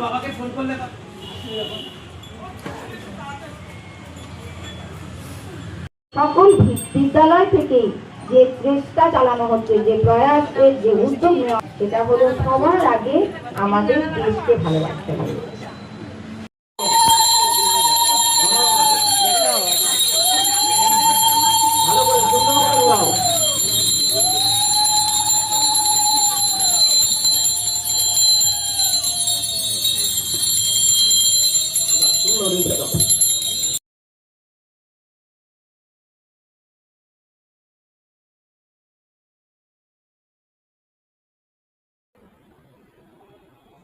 বাবাকে ফোন করলে সকল বিদ্যালয় থেকেই যে চেষ্টা চালানো হচ্ছে, যে প্রয়াসের যে উদ্যোগ নেওয়া, সেটা হলো সবার আগে আমাদের দেশকে ভালোবাসতে হবে।